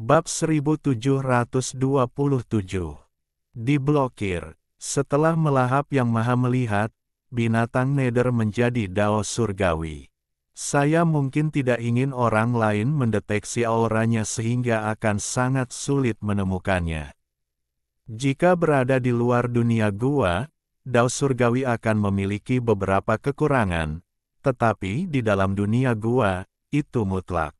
Bab 1727. Diblokir. Setelah melahap Yang Maha Melihat, binatang Nether menjadi dao surgawi. Saya mungkin tidak ingin orang lain mendeteksi auranya sehingga akan sangat sulit menemukannya. Jika berada di luar dunia gua, dao surgawi akan memiliki beberapa kekurangan, tetapi di dalam dunia gua, itu mutlak.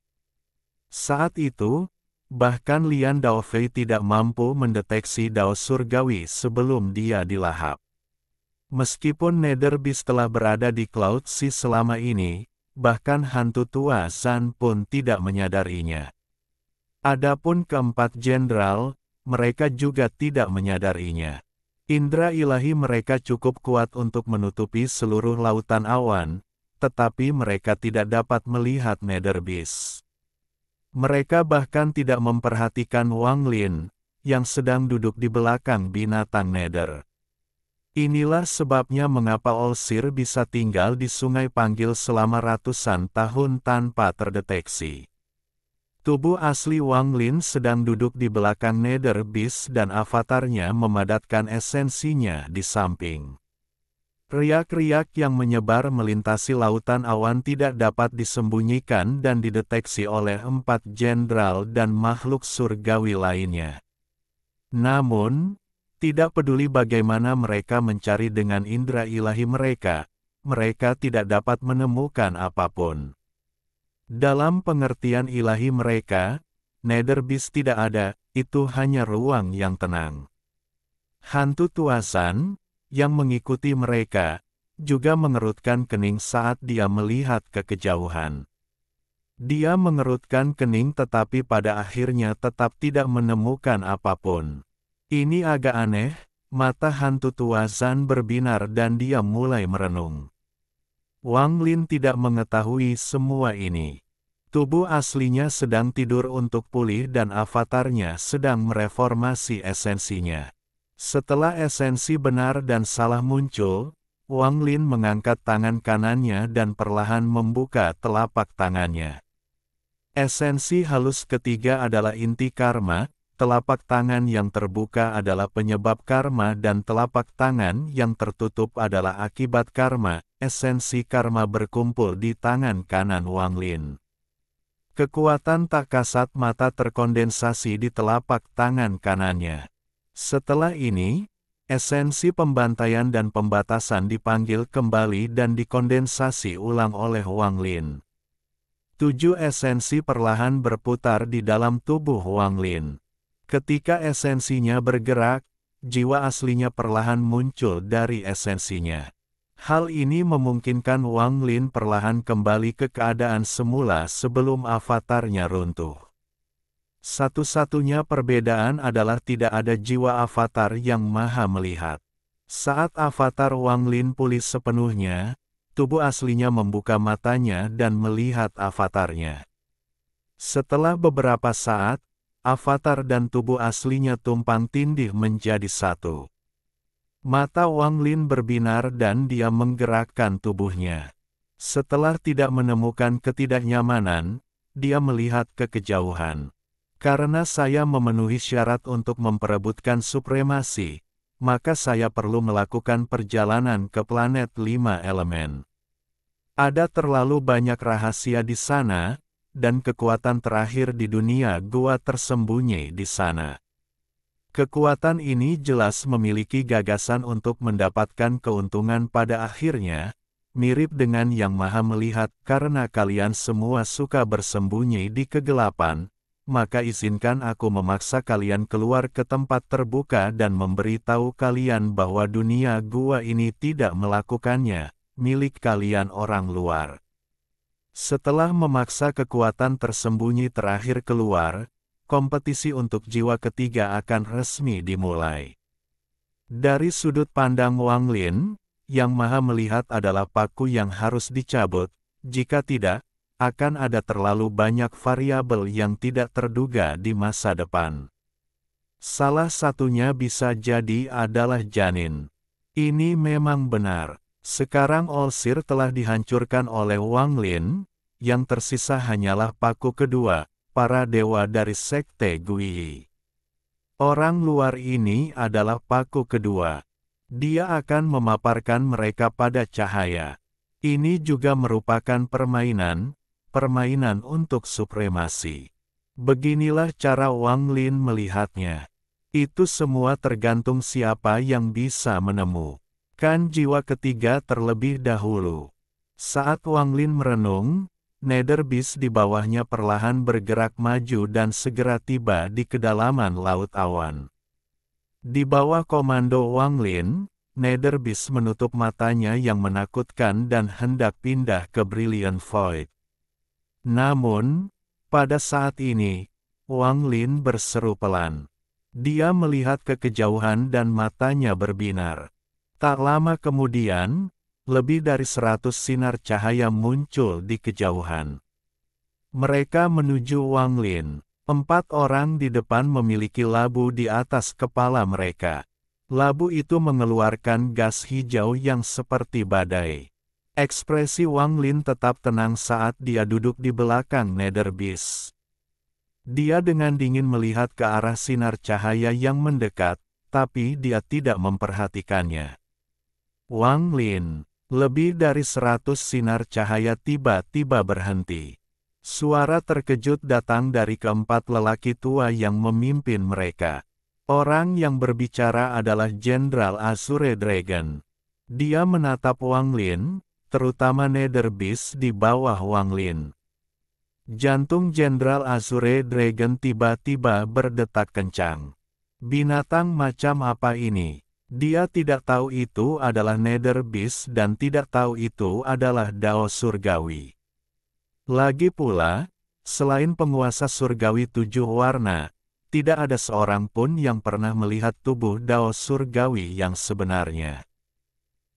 Saat itu, bahkan Lian Daofei tidak mampu mendeteksi dao surgawi sebelum dia dilahap. Meskipun Nether Beast telah berada di Cloud Sea selama ini, bahkan hantu tua Zan pun tidak menyadarinya. Adapun keempat jenderal, mereka juga tidak menyadarinya. Indra ilahi mereka cukup kuat untuk menutupi seluruh lautan awan, tetapi mereka tidak dapat melihat Nether Beast. Mereka bahkan tidak memperhatikan Wang Lin, yang sedang duduk di belakang binatang Nether. Inilah sebabnya mengapa Olsir bisa tinggal di Sungai Panggil selama ratusan tahun tanpa terdeteksi. Tubuh asli Wang Lin sedang duduk di belakang Nether Beast dan avatarnya memadatkan esensinya di samping. Riak-riak yang menyebar melintasi lautan awan tidak dapat disembunyikan dan dideteksi oleh empat jenderal dan makhluk surgawi lainnya. Namun, tidak peduli bagaimana mereka mencari dengan indera ilahi mereka tidak dapat menemukan apapun. Dalam pengertian ilahi mereka, Nether Beast tidak ada, itu hanya ruang yang tenang. Hantu tua Zan, yang mengikuti mereka, juga mengerutkan kening saat dia melihat ke kejauhan. Dia mengerutkan kening tetapi pada akhirnya tetap tidak menemukan apapun. Ini agak aneh, mata hantu tua Zan berbinar dan dia mulai merenung. Wang Lin tidak mengetahui semua ini. Tubuh aslinya sedang tidur untuk pulih dan avatarnya sedang mereformasi esensinya. Setelah esensi benar dan salah muncul, Wang Lin mengangkat tangan kanannya dan perlahan membuka telapak tangannya. Esensi halus ketiga adalah inti karma, telapak tangan yang terbuka adalah penyebab karma dan telapak tangan yang tertutup adalah akibat karma. Esensi karma berkumpul di tangan kanan Wang Lin. Kekuatan tak kasat mata terkondensasi di telapak tangan kanannya. Setelah ini, esensi pembantaian dan pembatasan dipanggil kembali dan dikondensasi ulang oleh Wang Lin. 7 esensi perlahan berputar di dalam tubuh Wang Lin. Ketika esensinya bergerak, jiwa aslinya perlahan muncul dari esensinya. Hal ini memungkinkan Wang Lin perlahan kembali ke keadaan semula sebelum avatarnya runtuh. Satu-satunya perbedaan adalah tidak ada jiwa avatar yang maha melihat. Saat avatar Wang Lin pulih sepenuhnya, tubuh aslinya membuka matanya dan melihat avatarnya. Setelah beberapa saat, avatar dan tubuh aslinya tumpang tindih menjadi satu. Mata Wang Lin berbinar dan dia menggerakkan tubuhnya. Setelah tidak menemukan ketidaknyamanan, dia melihat ke kejauhan. Karena saya memenuhi syarat untuk memperebutkan supremasi, maka saya perlu melakukan perjalanan ke planet 5 elemen. Ada terlalu banyak rahasia di sana, dan kekuatan terakhir di dunia gua tersembunyi di sana. Kekuatan ini jelas memiliki gagasan untuk mendapatkan keuntungan pada akhirnya, mirip dengan Yang Maha Melihat karena kalian semua suka bersembunyi di kegelapan. Maka izinkan aku memaksa kalian keluar ke tempat terbuka dan memberitahu kalian bahwa dunia gua ini tidak melakukannya, milik kalian orang luar. Setelah memaksa kekuatan tersembunyi terakhir keluar, kompetisi untuk jiwa ketiga akan resmi dimulai. Dari sudut pandang Wang Lin, Yang Maha Melihat adalah paku yang harus dicabut, jika tidak, akan ada terlalu banyak variabel yang tidak terduga di masa depan. Salah satunya bisa jadi adalah janin. Ini memang benar. Sekarang Olsir telah dihancurkan oleh Wang Lin, yang tersisa hanyalah paku kedua, para dewa dari Sekte Guiyi. Orang luar ini adalah paku kedua. Dia akan memaparkan mereka pada cahaya. Ini juga merupakan permainan untuk supremasi. Beginilah cara Wang Lin melihatnya. Itu semua tergantung siapa yang bisa menemukan jiwa ketiga terlebih dahulu. Saat Wang Lin merenung, Nether Beast di bawahnya perlahan bergerak maju dan segera tiba di kedalaman laut awan. Di bawah komando Wang Lin, Nether Beast menutup matanya yang menakutkan dan hendak pindah ke Brilliant Void. Namun, pada saat ini, Wang Lin berseru pelan. Dia melihat ke kejauhan dan matanya berbinar. Tak lama kemudian, lebih dari 100 sinar cahaya muncul di kejauhan. Mereka menuju Wang Lin. 4 orang di depan memiliki labu di atas kepala mereka. Labu itu mengeluarkan gas hijau yang seperti badai. Ekspresi Wang Lin tetap tenang saat dia duduk di belakang Nether Beast. Dia dengan dingin melihat ke arah sinar cahaya yang mendekat, tapi dia tidak memperhatikannya. Wang Lin. Lebih dari 100 sinar cahaya tiba-tiba berhenti. Suara terkejut datang dari keempat lelaki tua yang memimpin mereka. Orang yang berbicara adalah Jenderal Azure Dragon. Dia menatap Wang Lin, terutama Nether Beast di bawah Wang Lin. Jantung Jenderal Azure Dragon tiba-tiba berdetak kencang. Binatang macam apa ini? Dia tidak tahu itu adalah Nether Beast dan tidak tahu itu adalah Dao Surgawi. Lagi pula, selain penguasa surgawi 7 warna, tidak ada seorang pun yang pernah melihat tubuh Dao Surgawi yang sebenarnya.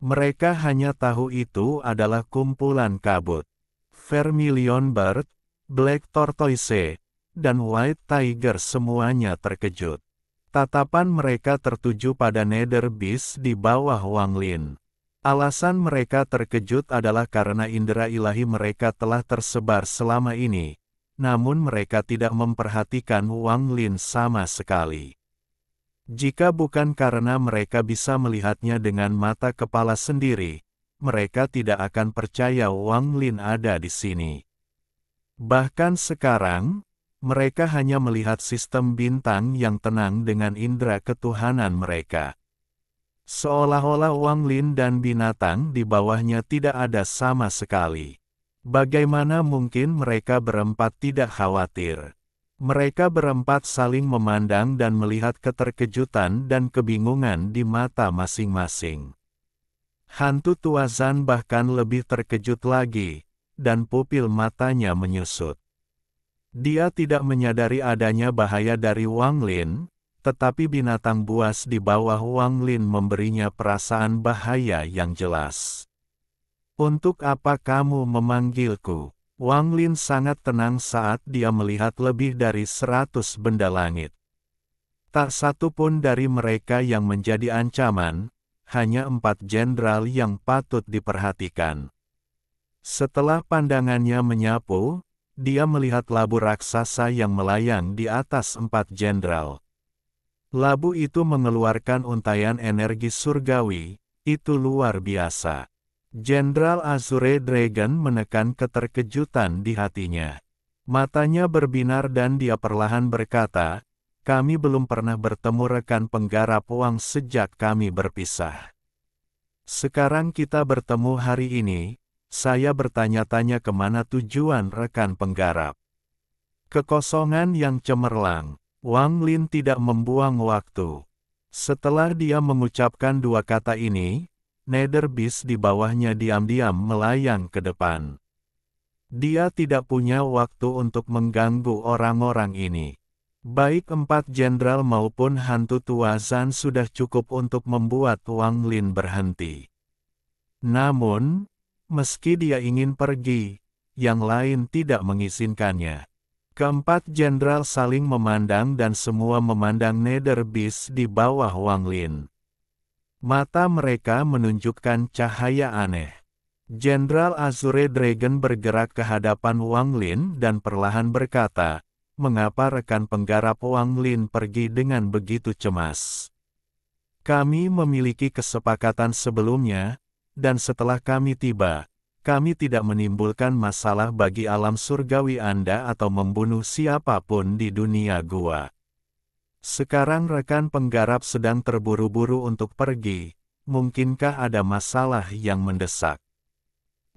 Mereka hanya tahu itu adalah kumpulan kabut. Vermilion Bird, Black Tortoise, dan White Tiger semuanya terkejut. Tatapan mereka tertuju pada Nether Beast di bawah Wang Lin. Alasan mereka terkejut adalah karena indera ilahi mereka telah tersebar selama ini, namun mereka tidak memperhatikan Wang Lin sama sekali. Jika bukan karena mereka bisa melihatnya dengan mata kepala sendiri, mereka tidak akan percaya Wang Lin ada di sini. Bahkan sekarang, mereka hanya melihat sistem bintang yang tenang dengan indera ketuhanan mereka. Seolah-olah Wang Lin dan binatang di bawahnya tidak ada sama sekali. Bagaimana mungkin mereka berempat tidak khawatir? Mereka berempat saling memandang dan melihat keterkejutan dan kebingungan di mata masing-masing. Hantu tua Zan bahkan lebih terkejut lagi, dan pupil matanya menyusut. Dia tidak menyadari adanya bahaya dari Wang Lin, tetapi binatang buas di bawah Wang Lin memberinya perasaan bahaya yang jelas. Untuk apa kamu memanggilku? Wang Lin sangat tenang saat dia melihat lebih dari 100 benda langit. Tak satu pun dari mereka yang menjadi ancaman, hanya 4 jenderal yang patut diperhatikan. Setelah pandangannya menyapu, dia melihat labu raksasa yang melayang di atas 4 jenderal. Labu itu mengeluarkan untaian energi surgawi, itu luar biasa. Jenderal Azure Dragon menekan keterkejutan di hatinya. Matanya berbinar dan dia perlahan berkata, kami belum pernah bertemu rekan penggarap Wang sejak kami berpisah. Sekarang kita bertemu hari ini. Saya bertanya-tanya kemana tujuan rekan penggarap. Kekosongan yang cemerlang. Wang Lin tidak membuang waktu. Setelah dia mengucapkan 2 kata ini, Nether Beast di bawahnya diam-diam melayang ke depan. Dia tidak punya waktu untuk mengganggu orang-orang ini. Baik 4 jenderal maupun hantu tua Zan sudah cukup untuk membuat Wang Lin berhenti. Namun, meski dia ingin pergi, yang lain tidak mengizinkannya. Keempat jenderal saling memandang dan semua memandang Nether Beast di bawah Wang Lin. Mata mereka menunjukkan cahaya aneh. Jenderal Azure Dragon bergerak ke hadapan Wang Lin dan perlahan berkata, mengapa rekan penggarap Wang Lin pergi dengan begitu cemas? Kami memiliki kesepakatan sebelumnya, dan setelah kami tiba, kami tidak menimbulkan masalah bagi alam surgawi Anda atau membunuh siapapun di dunia gua. Sekarang rekan penggarap sedang terburu-buru untuk pergi, mungkinkah ada masalah yang mendesak?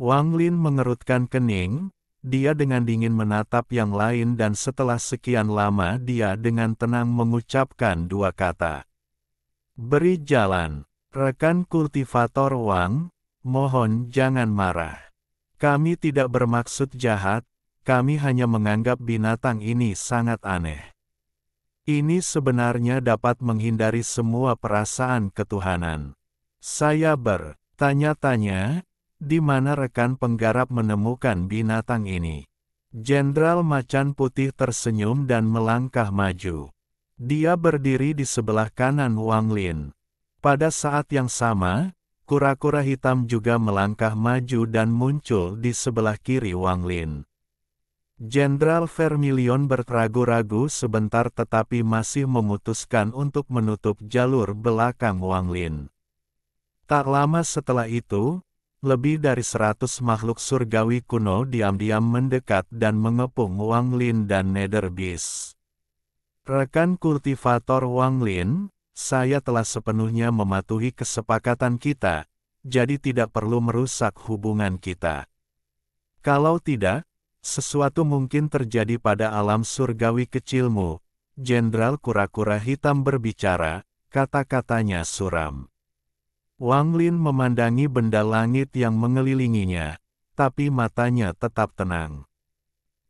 Wang Lin mengerutkan kening, dia dengan dingin menatap yang lain dan setelah sekian lama dia dengan tenang mengucapkan dua kata. Beri jalan, rekan kultivator Wang, mohon jangan marah. Kami tidak bermaksud jahat, kami hanya menganggap binatang ini sangat aneh. Ini sebenarnya dapat menghindari semua perasaan ketuhanan. Saya bertanya-tanya, di mana rekan penggarap menemukan binatang ini? Jenderal Macan Putih tersenyum dan melangkah maju. Dia berdiri di sebelah kanan Wang Lin. Pada saat yang sama, kura-kura hitam juga melangkah maju dan muncul di sebelah kiri Wang Lin. Jenderal Vermilion berragu-ragu sebentar tetapi masih memutuskan untuk menutup jalur belakang Wang Lin. Tak lama setelah itu, lebih dari 100 makhluk surgawi kuno diam-diam mendekat dan mengepung Wang Lin dan Nether Beast. Rekan kultivator Wang Lin, saya telah sepenuhnya mematuhi kesepakatan kita, jadi tidak perlu merusak hubungan kita. Kalau tidak, sesuatu mungkin terjadi pada alam surgawi kecilmu. Jenderal kura-kura hitam berbicara, kata-katanya suram. Wang Lin memandangi benda langit yang mengelilinginya, tapi matanya tetap tenang.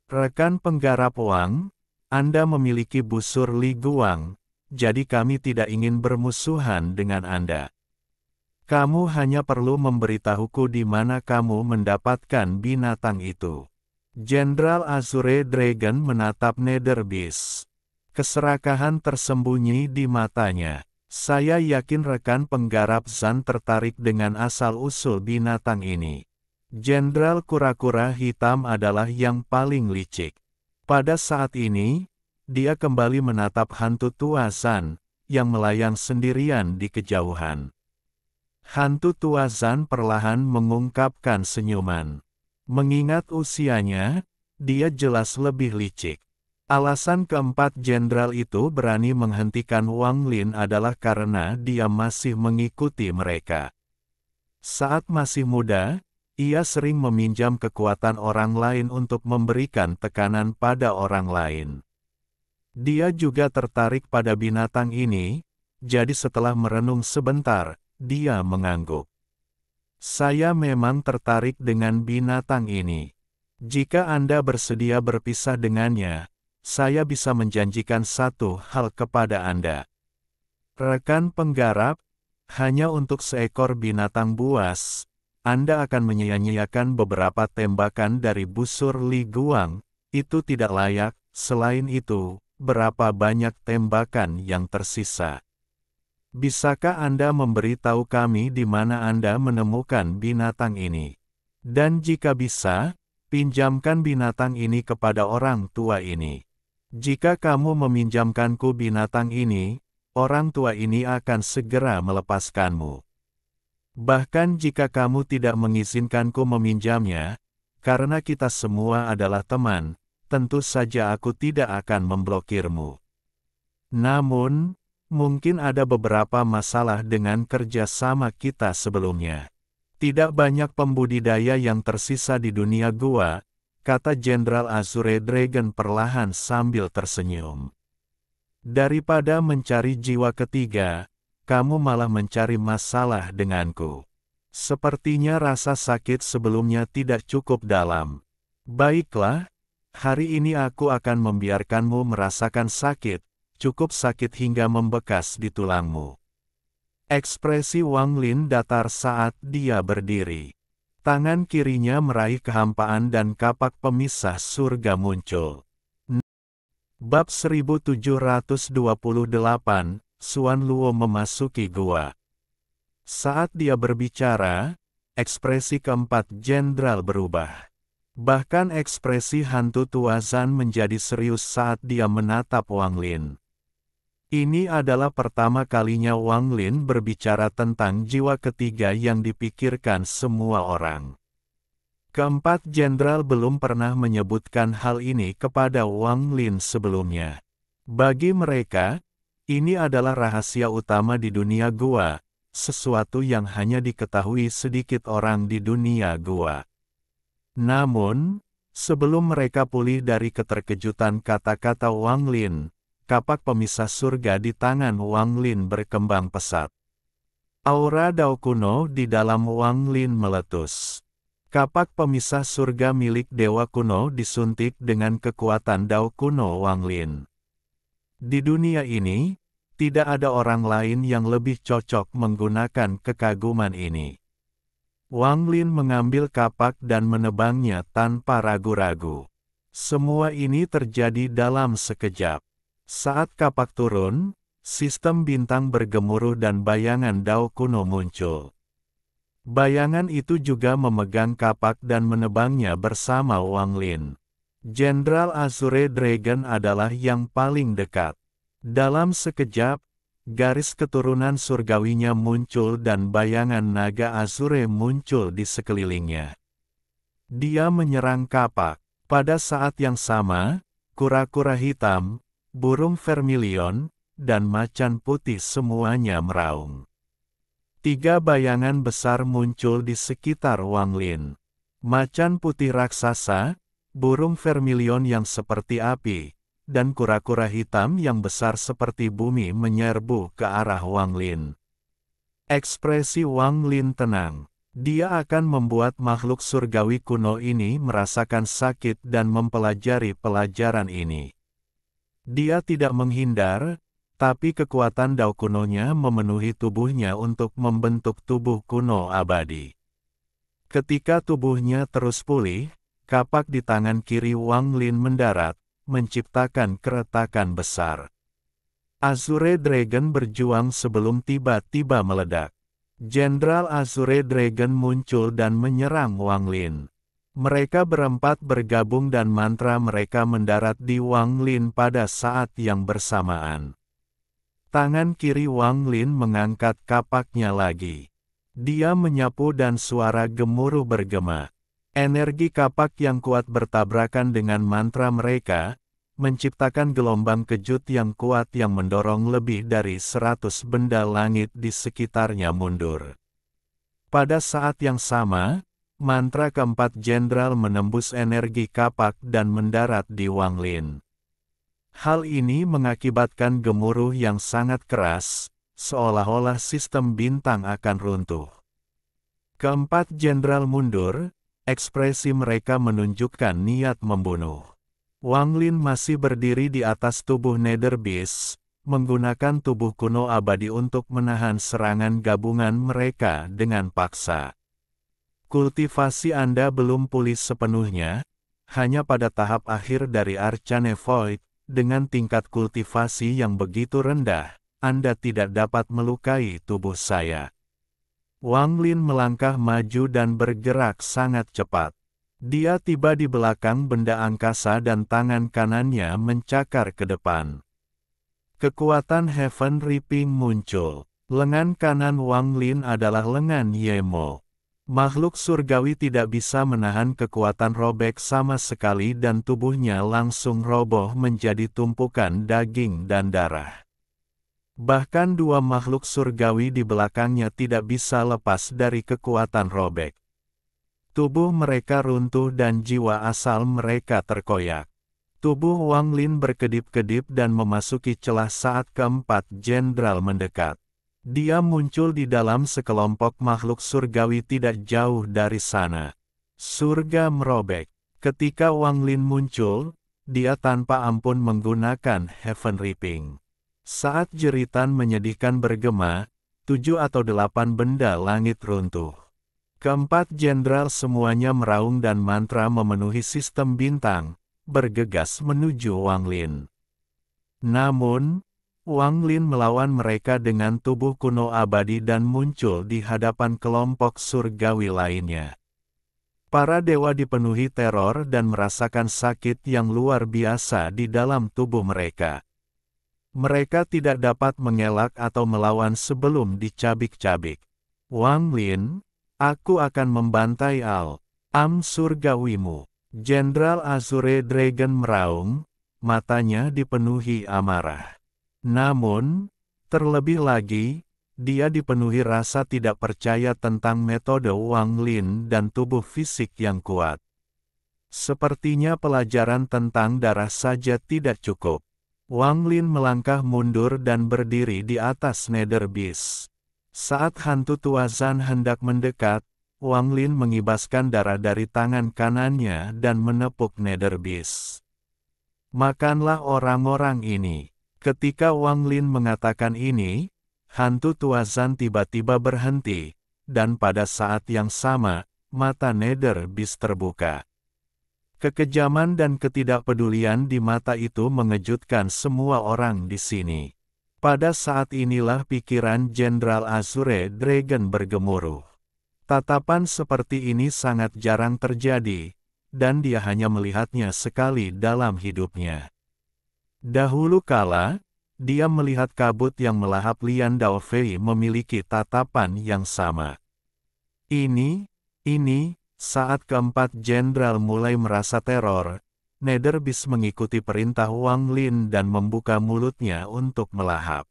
Rekan penggarap Wang, Anda memiliki busur Li Guang, jadi kami tidak ingin bermusuhan dengan Anda. Kamu hanya perlu memberitahuku di mana kamu mendapatkan binatang itu. Jenderal Azure Dragon menatap Nether Beast. Keserakahan tersembunyi di matanya. Saya yakin rekan penggarap Zan tertarik dengan asal-usul binatang ini. Jenderal kura-kura hitam adalah yang paling licik. Pada saat ini, dia kembali menatap hantu tua Zan, yang melayang sendirian di kejauhan. Hantu tua Zan perlahan mengungkapkan senyuman. Mengingat usianya, dia jelas lebih licik. Alasan keempat jenderal itu berani menghentikan Wang Lin adalah karena dia masih mengikuti mereka. Saat masih muda, ia sering meminjam kekuatan orang lain untuk memberikan tekanan pada orang lain. Dia juga tertarik pada binatang ini, jadi setelah merenung sebentar, dia mengangguk. Saya memang tertarik dengan binatang ini. Jika Anda bersedia berpisah dengannya, saya bisa menjanjikan satu hal kepada Anda. Rekan penggarap, hanya untuk seekor binatang buas, Anda akan menyia-nyiakan beberapa tembakan dari busur Li Guang, itu tidak layak. Selain itu, berapa banyak tembakan yang tersisa? Bisakah Anda memberitahu kami di mana Anda menemukan binatang ini? Dan jika bisa, pinjamkan binatang ini kepada orang tua ini. Jika kamu meminjamkanku binatang ini, orang tua ini akan segera melepaskanmu. Bahkan jika kamu tidak mengizinkanku meminjamnya, karena kita semua adalah teman, tentu saja aku tidak akan memblokirmu. Namun, mungkin ada beberapa masalah dengan kerjasama kita sebelumnya. Tidak banyak pembudidaya yang tersisa di dunia gua, kata Jenderal Azure Dragon perlahan sambil tersenyum. Daripada mencari jiwa ketiga, kamu malah mencari masalah denganku. Sepertinya rasa sakit sebelumnya tidak cukup dalam. Baiklah, hari ini aku akan membiarkanmu merasakan sakit, cukup sakit hingga membekas di tulangmu. Ekspresi Wang Lin datar saat dia berdiri. Tangan kirinya meraih kehampaan dan kapak pemisah surga muncul. Bab 1728, Xuan Luo memasuki gua. Saat dia berbicara, ekspresi keempat jenderal berubah. Bahkan ekspresi hantu tua Zan menjadi serius saat dia menatap Wang Lin. Ini adalah pertama kalinya Wang Lin berbicara tentang jiwa ketiga yang dipikirkan semua orang. Keempat jenderal belum pernah menyebutkan hal ini kepada Wang Lin sebelumnya. Bagi mereka, ini adalah rahasia utama di dunia gua, sesuatu yang hanya diketahui sedikit orang di dunia gua. Namun, sebelum mereka pulih dari keterkejutan kata-kata Wang Lin, kapak pemisah surga di tangan Wang Lin berkembang pesat. Aura Dao kuno di dalam Wang Lin meletus. Kapak pemisah surga milik Dewa kuno disuntik dengan kekuatan Dao kuno Wang Lin. Di dunia ini, tidak ada orang lain yang lebih cocok menggunakan kekaguman ini. Wang Lin mengambil kapak dan menebangnya tanpa ragu-ragu. Semua ini terjadi dalam sekejap. Saat kapak turun, sistem bintang bergemuruh dan bayangan Dao kuno muncul. Bayangan itu juga memegang kapak dan menebangnya bersama Wang Lin. Jenderal Azure Dragon adalah yang paling dekat. Dalam sekejap, garis keturunan surgawinya muncul dan bayangan naga Azure muncul di sekelilingnya. Dia menyerang kapak. Pada saat yang sama, kura-kura hitam, burung vermilion, dan macan putih semuanya meraung. 3 bayangan besar muncul di sekitar Wang Lin. Macan putih raksasa, burung vermilion yang seperti api, dan kura-kura hitam yang besar seperti bumi menyerbu ke arah Wang Lin. Ekspresi Wang Lin tenang. Dia akan membuat makhluk surgawi kuno ini merasakan sakit dan mempelajari pelajaran ini. Dia tidak menghindar, tapi kekuatan Dao kunonya memenuhi tubuhnya untuk membentuk tubuh kuno abadi. Ketika tubuhnya terus pulih, kapak di tangan kiri Wang Lin mendarat, menciptakan keretakan besar. Azure Dragon berjuang sebelum tiba-tiba meledak. Jenderal Azure Dragon muncul dan menyerang Wang Lin. Mereka berempat bergabung dan mantra mereka mendarat di Wang Lin pada saat yang bersamaan. Tangan kiri Wang Lin mengangkat kapaknya lagi. Dia menyapu dan suara gemuruh bergema. Energi kapak yang kuat bertabrakan dengan mantra mereka, menciptakan gelombang kejut yang kuat yang mendorong lebih dari 100 benda langit di sekitarnya mundur. Pada saat yang sama, mantra keempat jenderal menembus energi kapak dan mendarat di Wang Lin. Hal ini mengakibatkan gemuruh yang sangat keras, seolah-olah sistem bintang akan runtuh. Keempat jenderal mundur, ekspresi mereka menunjukkan niat membunuh. Wang Lin masih berdiri di atas tubuh Nether Beast, menggunakan tubuh kuno abadi untuk menahan serangan gabungan mereka dengan paksa. Kultivasi Anda belum pulih sepenuhnya, hanya pada tahap akhir dari Arcane Void, dengan tingkat kultivasi yang begitu rendah, Anda tidak dapat melukai tubuh saya. Wang Lin melangkah maju dan bergerak sangat cepat. Dia tiba di belakang benda angkasa dan tangan kanannya mencakar ke depan. Kekuatan Heaven Reaping muncul. Lengan kanan Wang Lin adalah lengan Yemo. Makhluk surgawi tidak bisa menahan kekuatan robek sama sekali dan tubuhnya langsung roboh menjadi tumpukan daging dan darah. Bahkan 2 makhluk surgawi di belakangnya tidak bisa lepas dari kekuatan robek. Tubuh mereka runtuh dan jiwa asal mereka terkoyak. Tubuh Wang Lin berkedip-kedip dan memasuki celah saat keempat jenderal mendekat. Dia muncul di dalam sekelompok makhluk surgawi tidak jauh dari sana. Surga merobek. Ketika Wang Lin muncul, dia tanpa ampun menggunakan Heaven Reaping. Saat jeritan menyedihkan bergema, 7 atau 8 benda langit runtuh. Keempat jenderal semuanya meraung dan mantra memenuhi sistem bintang, bergegas menuju Wang Lin. Namun, Wang Lin melawan mereka dengan tubuh kuno abadi dan muncul di hadapan kelompok surgawi lainnya. Para dewa dipenuhi teror dan merasakan sakit yang luar biasa di dalam tubuh mereka. Mereka tidak dapat mengelak atau melawan sebelum dicabik-cabik. Wang Lin, aku akan membantai Am surgawimu. Jenderal Azure Dragon meraung, matanya dipenuhi amarah. Namun, terlebih lagi, dia dipenuhi rasa tidak percaya tentang metode Wang Lin dan tubuh fisik yang kuat. Sepertinya pelajaran tentang darah saja tidak cukup. Wang Lin melangkah mundur dan berdiri di atas Nether Beast. Saat hantu tua Zan hendak mendekat, Wang Lin mengibaskan darah dari tangan kanannya dan menepuk Nether Beast. Makanlah orang-orang ini. Ketika Wang Lin mengatakan ini, hantu tua Zan tiba-tiba berhenti, dan pada saat yang sama, mata Nether Beast terbuka. Kekejaman dan ketidakpedulian di mata itu mengejutkan semua orang di sini. Pada saat inilah pikiran Jenderal Azure Dragon bergemuruh. Tatapan seperti ini sangat jarang terjadi, dan dia hanya melihatnya sekali dalam hidupnya. Dahulu kala, dia melihat kabut yang melahap Lian Daofei memiliki tatapan yang sama. Ini, saat keempat jenderal mulai merasa teror, Nether Beast mengikuti perintah Wang Lin dan membuka mulutnya untuk melahap.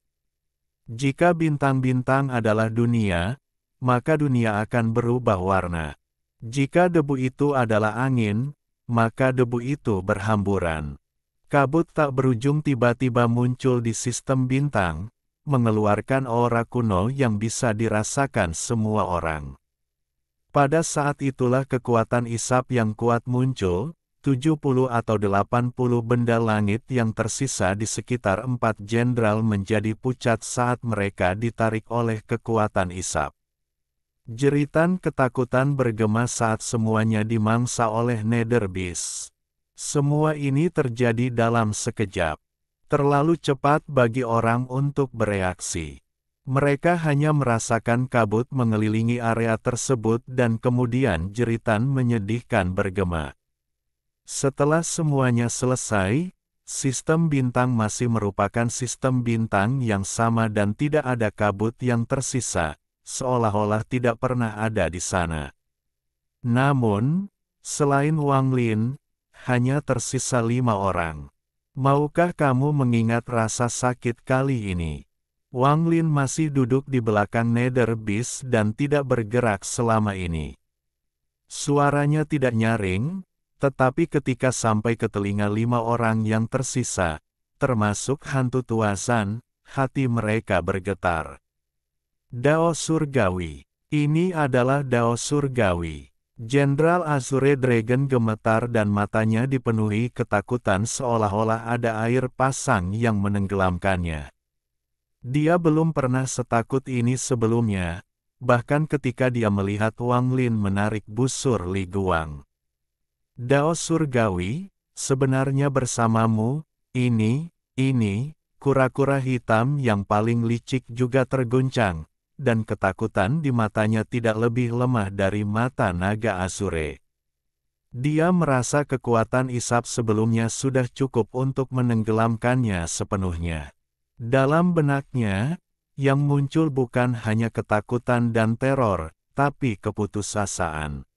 Jika bintang-bintang adalah dunia, maka dunia akan berubah warna. Jika debu itu adalah angin, maka debu itu berhamburan. Kabut tak berujung tiba-tiba muncul di sistem bintang, mengeluarkan aura kuno yang bisa dirasakan semua orang. Pada saat itulah kekuatan isap yang kuat muncul, 70 atau 80 benda langit yang tersisa di sekitar empat jenderal menjadi pucat saat mereka ditarik oleh kekuatan isap. Jeritan ketakutan bergema saat semuanya dimangsa oleh Nether Beast. Semua ini terjadi dalam sekejap. Terlalu cepat bagi orang untuk bereaksi. Mereka hanya merasakan kabut mengelilingi area tersebut dan kemudian jeritan menyedihkan bergema. Setelah semuanya selesai, sistem bintang masih merupakan sistem bintang yang sama dan tidak ada kabut yang tersisa, seolah-olah tidak pernah ada di sana. Namun, selain Wang Lin, hanya tersisa 5 orang. Maukah kamu mengingat rasa sakit kali ini? Wang Lin masih duduk di belakang Nether Beast dan tidak bergerak selama ini. Suaranya tidak nyaring, tetapi ketika sampai ke telinga 5 orang yang tersisa, termasuk hantu tua Zan, hati mereka bergetar. Dao Surgawi. Ini adalah Dao Surgawi. Jenderal Azure Dragon gemetar dan matanya dipenuhi ketakutan seolah-olah ada air pasang yang menenggelamkannya. Dia belum pernah setakut ini sebelumnya, bahkan ketika dia melihat Wang Lin menarik busur Li Guang. Dao Surgawi, sebenarnya bersamamu, ini, kura-kura hitam yang paling licik juga terguncang, dan ketakutan di matanya tidak lebih lemah dari mata naga Azure. Dia merasa kekuatan isap sebelumnya sudah cukup untuk menenggelamkannya sepenuhnya. Dalam benaknya, yang muncul bukan hanya ketakutan dan teror, tapi keputusasaan.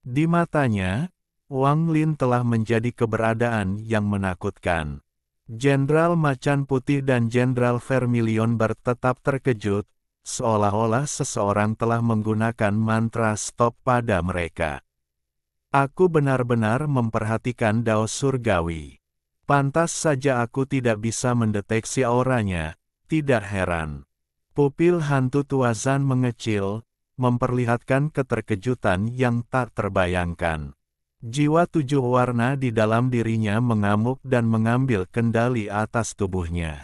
Di matanya, Wang Lin telah menjadi keberadaan yang menakutkan. Jenderal Macan Putih dan Jenderal Vermilion tetap terkejut, seolah-olah seseorang telah menggunakan mantra stop pada mereka. Aku benar-benar memperhatikan Dao Surgawi. Pantas saja aku tidak bisa mendeteksi auranya, tidak heran. Pupil hantu tua Zan mengecil, memperlihatkan keterkejutan yang tak terbayangkan. Jiwa 7 warna di dalam dirinya mengamuk dan mengambil kendali atas tubuhnya.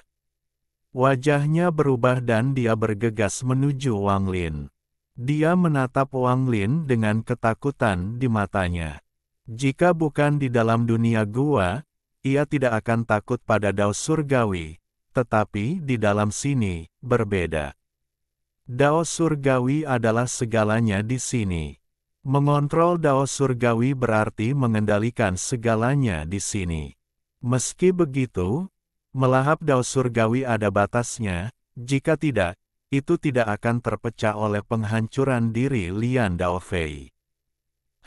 Wajahnya berubah dan dia bergegas menuju Wang Lin. Dia menatap Wang Lin dengan ketakutan di matanya. Jika bukan di dalam dunia gua, ia tidak akan takut pada Dao Surgawi, tetapi di dalam sini, berbeda. Dao Surgawi adalah segalanya di sini. Mengontrol Dao Surgawi berarti mengendalikan segalanya di sini. Meski begitu, melahap Dao Surgawi ada batasnya, jika tidak, itu tidak akan terpecah oleh penghancuran diri Lian Daofei.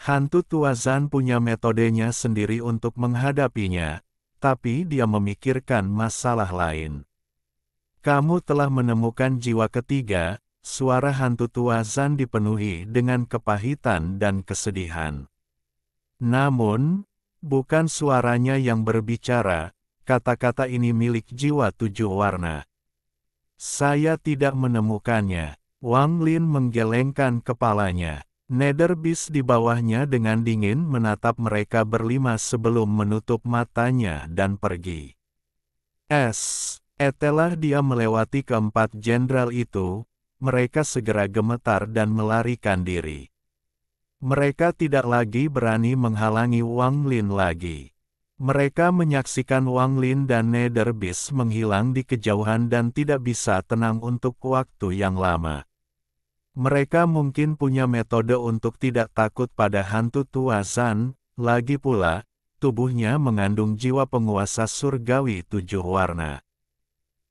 Hantu tua Zan punya metodenya sendiri untuk menghadapinya, tapi dia memikirkan masalah lain. Kamu telah menemukan jiwa ketiga. Suara hantu tua Zan dipenuhi dengan kepahitan dan kesedihan. Namun, bukan suaranya yang berbicara, kata-kata ini milik jiwa tujuh warna. Saya tidak menemukannya. Wang Lin menggelengkan kepalanya. Nether Beast di bawahnya dengan dingin menatap mereka berlima sebelum menutup matanya dan pergi. Setelah dia melewati keempat jenderal itu, mereka segera gemetar dan melarikan diri. Mereka tidak lagi berani menghalangi Wang Lin lagi. Mereka menyaksikan Wang Lin dan Nether Beast menghilang di kejauhan dan tidak bisa tenang untuk waktu yang lama. Mereka mungkin punya metode untuk tidak takut pada hantu tua Zan, lagi pula, tubuhnya mengandung jiwa penguasa surgawi tujuh warna.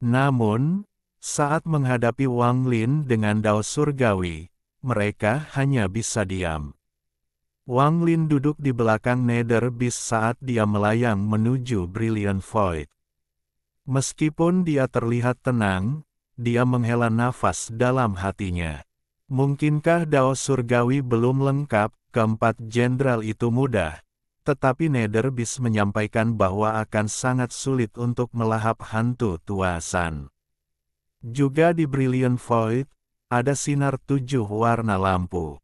Namun, saat menghadapi Wang Lin dengan Dao Surgawi, mereka hanya bisa diam. Wang Lin duduk di belakang Nether Beast saat dia melayang menuju Brilliant Void. Meskipun dia terlihat tenang, dia menghela nafas dalam hatinya. Mungkinkah Dao Surgawi belum lengkap? Keempat jenderal itu mudah, tetapi Nether Beast menyampaikan bahwa akan sangat sulit untuk melahap hantu tua Zan. Juga di Brilliant Void, ada sinar tujuh warna lampu.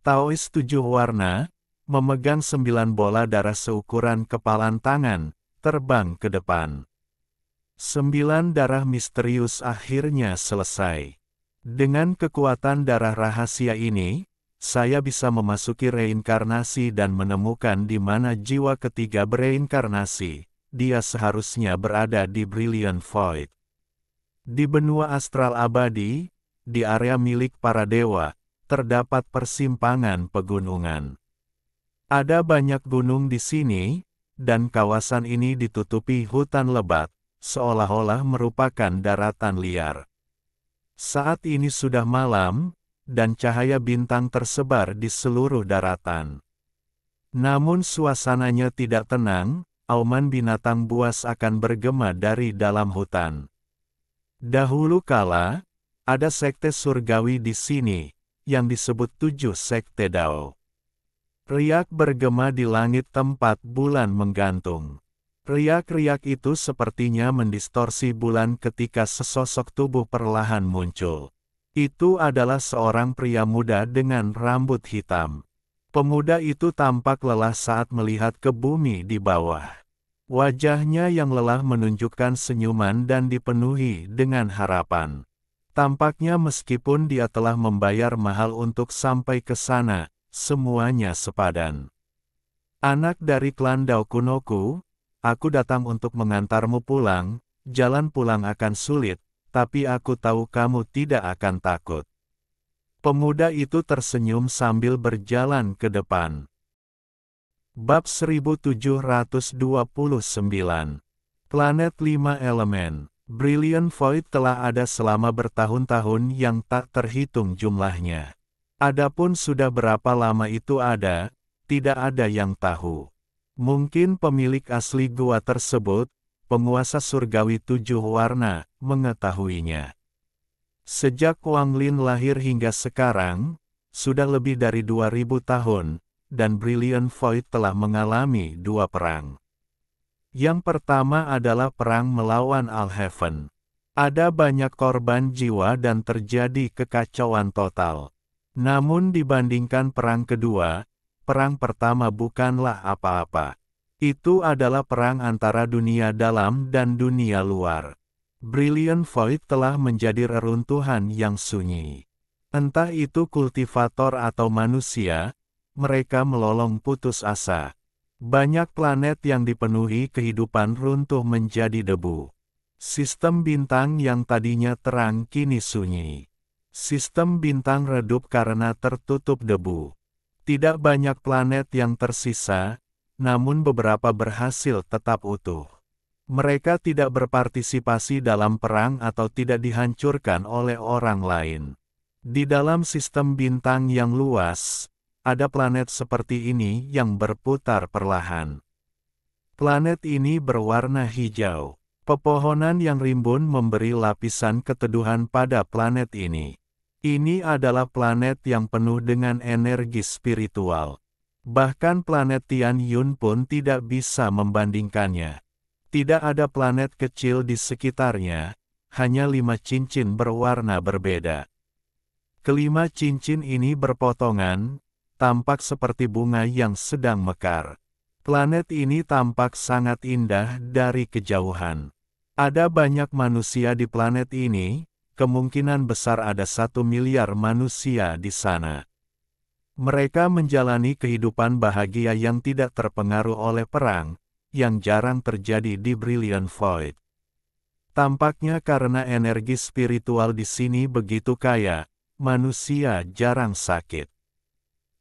Taois tujuh warna, memegang 9 bola darah seukuran kepalan tangan, terbang ke depan. 9 darah misterius akhirnya selesai. Dengan kekuatan darah rahasia ini, saya bisa memasuki reinkarnasi dan menemukan di mana jiwa ketiga bereinkarnasi. Dia seharusnya berada di Brilliant Void. Di benua astral abadi, di area milik para dewa, terdapat persimpangan pegunungan. Ada banyak gunung di sini, dan kawasan ini ditutupi hutan lebat, seolah-olah merupakan daratan liar. Saat ini sudah malam, dan cahaya bintang tersebar di seluruh daratan. Namun suasananya tidak tenang, auman binatang buas akan bergema dari dalam hutan. Dahulu kala, ada sekte surgawi di sini, yang disebut 7 sekte Dao. Riak bergema di langit tempat bulan menggantung. Riak-riak itu sepertinya mendistorsi bulan ketika sesosok tubuh perlahan muncul. Itu adalah seorang pria muda dengan rambut hitam. Pemuda itu tampak lelah saat melihat ke bumi di bawah. Wajahnya yang lelah menunjukkan senyuman dan dipenuhi dengan harapan. Tampaknya meskipun dia telah membayar mahal untuk sampai ke sana, semuanya sepadan. Anak dari klan Dao Kunoku, aku datang untuk mengantarmu pulang. Jalan pulang akan sulit, tapi aku tahu kamu tidak akan takut. Pemuda itu tersenyum sambil berjalan ke depan. Bab 1729. Planet 5 Elemen. Brilliant Void telah ada selama bertahun-tahun yang tak terhitung jumlahnya. Adapun sudah berapa lama itu ada, tidak ada yang tahu. Mungkin pemilik asli gua tersebut, penguasa surgawi 7 warna, mengetahuinya. Sejak Wang Lin lahir hingga sekarang, sudah lebih dari 2000 tahun, dan Brilliant Void telah mengalami 2 perang. Yang pertama adalah perang melawan Alhaven. Ada banyak korban jiwa dan terjadi kekacauan total. Namun dibandingkan perang kedua, perang pertama bukanlah apa-apa. Itu adalah perang antara dunia dalam dan dunia luar. Brilliant Void telah menjadi reruntuhan yang sunyi. Entah itu kultivator atau manusia, mereka melolong putus asa. Banyak planet yang dipenuhi kehidupan runtuh menjadi debu. Sistem bintang yang tadinya terang kini sunyi. Sistem bintang redup karena tertutup debu. Tidak banyak planet yang tersisa, namun beberapa berhasil tetap utuh. Mereka tidak berpartisipasi dalam perang atau tidak dihancurkan oleh orang lain. Di dalam sistem bintang yang luas, ada planet seperti ini yang berputar perlahan. Planet ini berwarna hijau. Pepohonan yang rimbun memberi lapisan keteduhan pada planet ini. Ini adalah planet yang penuh dengan energi spiritual. Bahkan planet Tianyun pun tidak bisa membandingkannya. Tidak ada planet kecil di sekitarnya, hanya 5 cincin berwarna berbeda. Kelima cincin ini berpotongan, tampak seperti bunga yang sedang mekar. Planet ini tampak sangat indah dari kejauhan. Ada banyak manusia di planet ini, kemungkinan besar ada 1 miliar manusia di sana. Mereka menjalani kehidupan bahagia yang tidak terpengaruh oleh perang, yang jarang terjadi di Brilliant Void. Tampaknya karena energi spiritual di sini begitu kaya, manusia jarang sakit.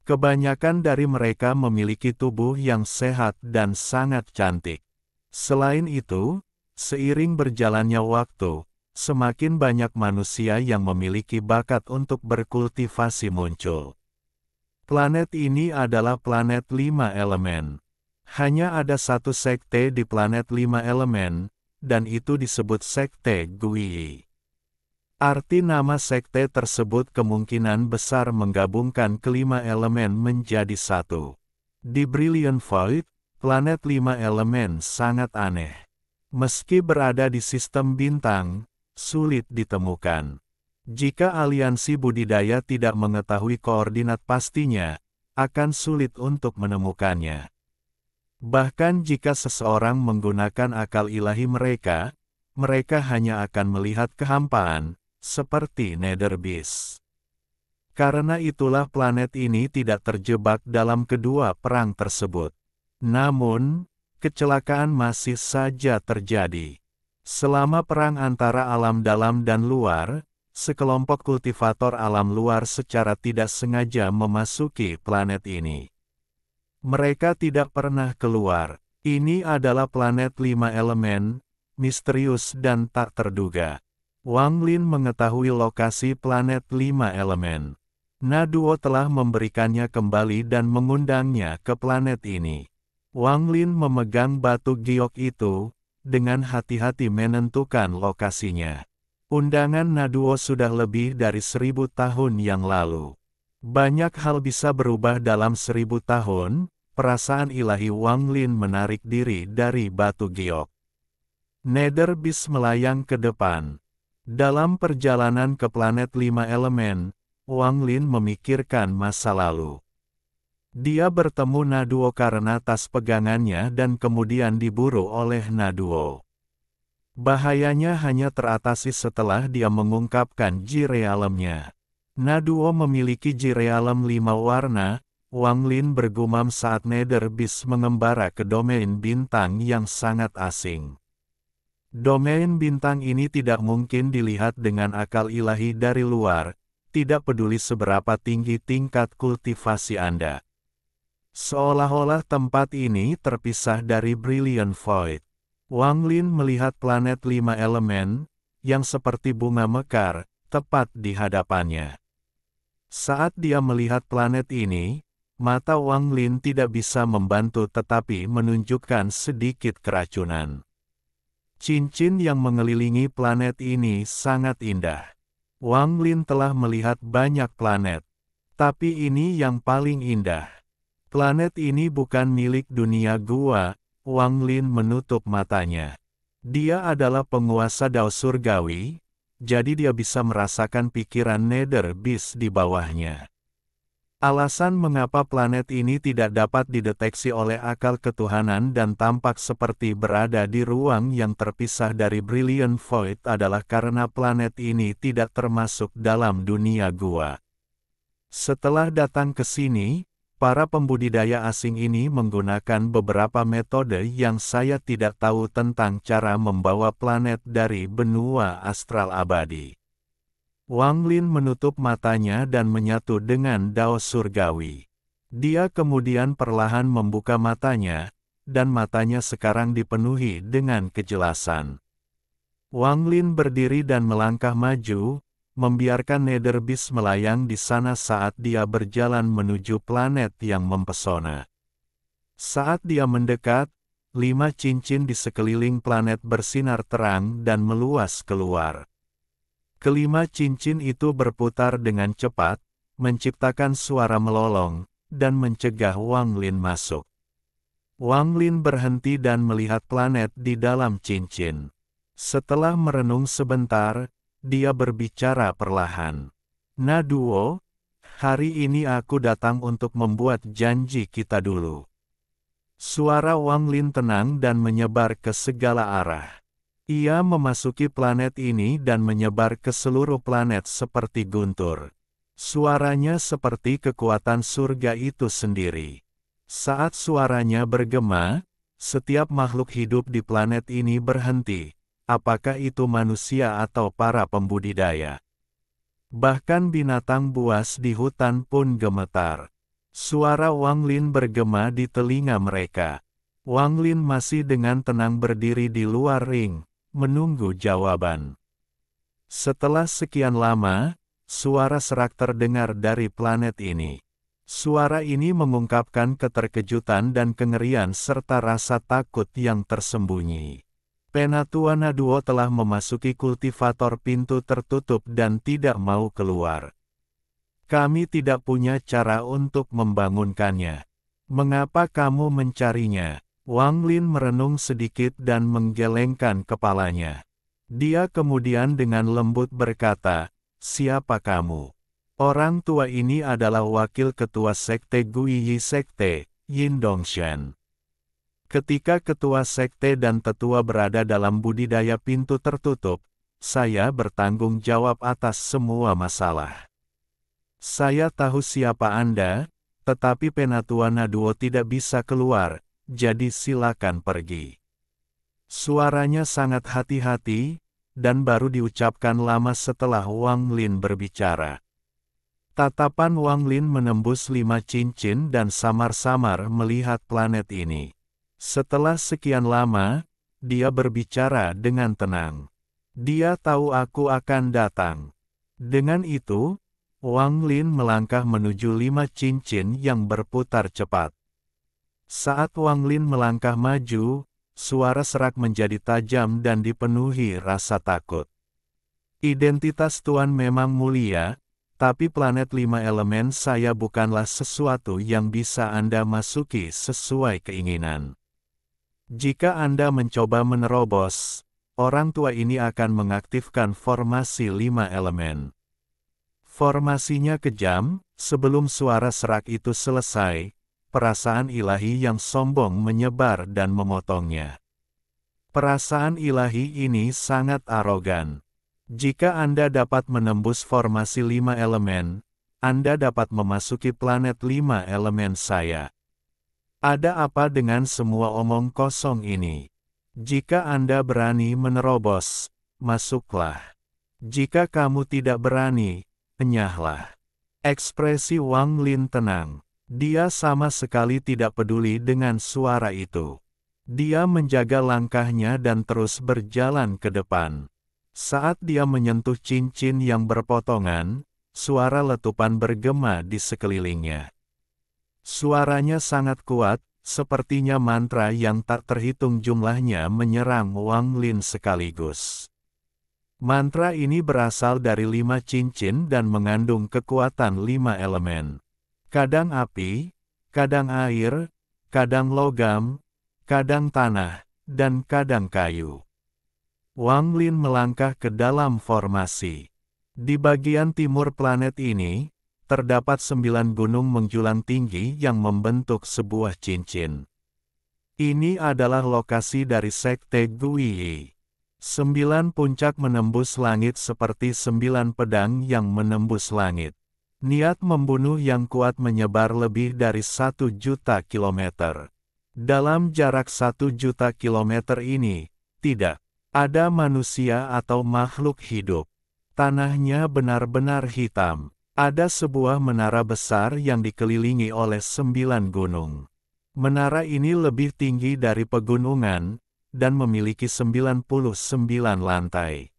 Kebanyakan dari mereka memiliki tubuh yang sehat dan sangat cantik. Selain itu, seiring berjalannya waktu, semakin banyak manusia yang memiliki bakat untuk berkultivasi muncul. Planet ini adalah planet 5 elemen. Hanya ada satu sekte di planet 5 elemen, dan itu disebut sekte Guiyi. Arti nama sekte tersebut kemungkinan besar menggabungkan kelima elemen menjadi satu. Di Brilliant Void, planet 5 elemen sangat aneh. Meski berada di sistem bintang, sulit ditemukan. Jika aliansi budidaya tidak mengetahui koordinat pastinya, akan sulit untuk menemukannya. Bahkan jika seseorang menggunakan akal ilahi mereka, mereka hanya akan melihat kehampaan, seperti Nether Beast. Karena itulah planet ini tidak terjebak dalam kedua perang tersebut. Namun, kecelakaan masih saja terjadi. Selama perang antara alam dalam dan luar, sekelompok kultivator alam luar secara tidak sengaja memasuki planet ini. Mereka tidak pernah keluar. Ini adalah planet 5 elemen, misterius dan tak terduga. Wang Lin mengetahui lokasi planet 5 elemen. Naduo telah memberikannya kembali dan mengundangnya ke planet ini. Wang Lin memegang batu giok itu, dengan hati-hati menentukan lokasinya. Undangan Naduo sudah lebih dari 1000 tahun yang lalu. Banyak hal bisa berubah dalam 1000 tahun, perasaan ilahi Wang Lin menarik diri dari batu giok. Nether Beast melayang ke depan. Dalam perjalanan ke planet 5 elemen, Wang Lin memikirkan masa lalu. Dia bertemu Naduo karena tas pegangannya dan kemudian diburu oleh Naduo. Bahayanya hanya teratasi setelah dia mengungkapkan Ji Realemnya. Naduo memiliki Ji Realem 5 warna, Wang Lin bergumam saat Nether Beast mengembara ke domain bintang yang sangat asing. Domain bintang ini tidak mungkin dilihat dengan akal ilahi dari luar, tidak peduli seberapa tinggi tingkat kultivasi Anda. Seolah-olah tempat ini terpisah dari Brilliant Void. Wang Lin melihat planet 5 elemen, yang seperti bunga mekar, tepat di hadapannya. Saat dia melihat planet ini, mata Wang Lin tidak bisa membantu tetapi menunjukkan sedikit keracunan. Cincin yang mengelilingi planet ini sangat indah. Wang Lin telah melihat banyak planet, tapi ini yang paling indah. Planet ini bukan milik dunia gua, Wang Lin menutup matanya. Dia adalah penguasa Dao Surgawi, jadi dia bisa merasakan pikiran Nether Beast di bawahnya. Alasan mengapa planet ini tidak dapat dideteksi oleh akal ketuhanan dan tampak seperti berada di ruang yang terpisah dari Brilliant Void adalah karena planet ini tidak termasuk dalam dunia gua. Setelah datang ke sini, para pembudidaya asing ini menggunakan beberapa metode yang saya tidak tahu tentang cara membawa planet dari benua astral abadi. Wang Lin menutup matanya dan menyatu dengan Dao Surgawi. Dia kemudian perlahan membuka matanya, dan matanya sekarang dipenuhi dengan kejelasan. Wang Lin berdiri dan melangkah maju, membiarkan Nether Beast melayang di sana saat dia berjalan menuju planet yang mempesona. Saat dia mendekat, 5 cincin di sekeliling planet bersinar terang dan meluas keluar. Kelima cincin itu berputar dengan cepat, menciptakan suara melolong, dan mencegah Wang Lin masuk. Wang Lin berhenti dan melihat planet di dalam cincin. Setelah merenung sebentar, dia berbicara perlahan. Naduo, hari ini aku datang untuk membuat janji kita dulu. Suara Wang Lin tenang dan menyebar ke segala arah. Ia memasuki planet ini dan menyebar ke seluruh planet seperti guntur. Suaranya seperti kekuatan surga itu sendiri. Saat suaranya bergema, setiap makhluk hidup di planet ini berhenti. Apakah itu manusia atau para pembudidaya? Bahkan binatang buas di hutan pun gemetar. Suara Wang Lin bergema di telinga mereka. Wang Lin masih dengan tenang berdiri di luar ring, menunggu jawaban. Setelah sekian lama, suara serak terdengar dari planet ini. Suara ini mengungkapkan keterkejutan dan kengerian serta rasa takut yang tersembunyi. Penatua Naduo telah memasuki kultivator pintu tertutup dan tidak mau keluar. Kami tidak punya cara untuk membangunkannya. Mengapa kamu mencarinya? Wang Lin merenung sedikit dan menggelengkan kepalanya. Dia kemudian dengan lembut berkata, "Siapa kamu?" Orang tua ini adalah wakil ketua sekte Guiyi Sekte, Yin Dongshan. Ketika ketua sekte dan tetua berada dalam budidaya pintu tertutup, saya bertanggung jawab atas semua masalah. Saya tahu siapa Anda, tetapi Penatua Naduo tidak bisa keluar, jadi silakan pergi. Suaranya sangat hati-hati, dan baru diucapkan lama setelah Wang Lin berbicara. Tatapan Wang Lin menembus 5 cincin dan samar-samar melihat planet ini. Setelah sekian lama, dia berbicara dengan tenang. Dia tahu aku akan datang. Dengan itu, Wang Lin melangkah menuju 5 cincin yang berputar cepat. Saat Wang Lin melangkah maju, suara serak menjadi tajam dan dipenuhi rasa takut. Identitas Tuan memang mulia, tapi planet 5 elemen saya bukanlah sesuatu yang bisa Anda masuki sesuai keinginan. Jika Anda mencoba menerobos, orang tua ini akan mengaktifkan formasi 5 elemen. Formasinya kejam. Sebelum suara serak itu selesai, perasaan ilahi yang sombong menyebar dan memotongnya. Perasaan ilahi ini sangat arogan. Jika Anda dapat menembus formasi 5 elemen, Anda dapat memasuki planet 5 elemen saya. Ada apa dengan semua omong kosong ini? Jika Anda berani menerobos, masuklah. Jika kamu tidak berani, enyahlah. Ekspresi Wang Lin tenang. Dia sama sekali tidak peduli dengan suara itu. Dia menjaga langkahnya dan terus berjalan ke depan. Saat dia menyentuh cincin yang berpotongan, suara letupan bergema di sekelilingnya. Suaranya sangat kuat, sepertinya mantra yang tak terhitung jumlahnya menyerang Wang Lin sekaligus. Mantra ini berasal dari 5 cincin dan mengandung kekuatan 5 elemen. Kadang api, kadang air, kadang logam, kadang tanah, dan kadang kayu. Wang Lin melangkah ke dalam formasi. Di bagian timur planet ini, terdapat 9 gunung menjulang tinggi yang membentuk sebuah cincin. Ini adalah lokasi dari Sekte Guiyi. 9 puncak menembus langit seperti 9 pedang yang menembus langit. Niat membunuh yang kuat menyebar lebih dari 1 juta kilometer. Dalam jarak 1 juta kilometer ini, tidak ada manusia atau makhluk hidup. Tanahnya benar-benar hitam. Ada sebuah menara besar yang dikelilingi oleh 9 gunung. Menara ini lebih tinggi dari pegunungan, dan memiliki 99 lantai.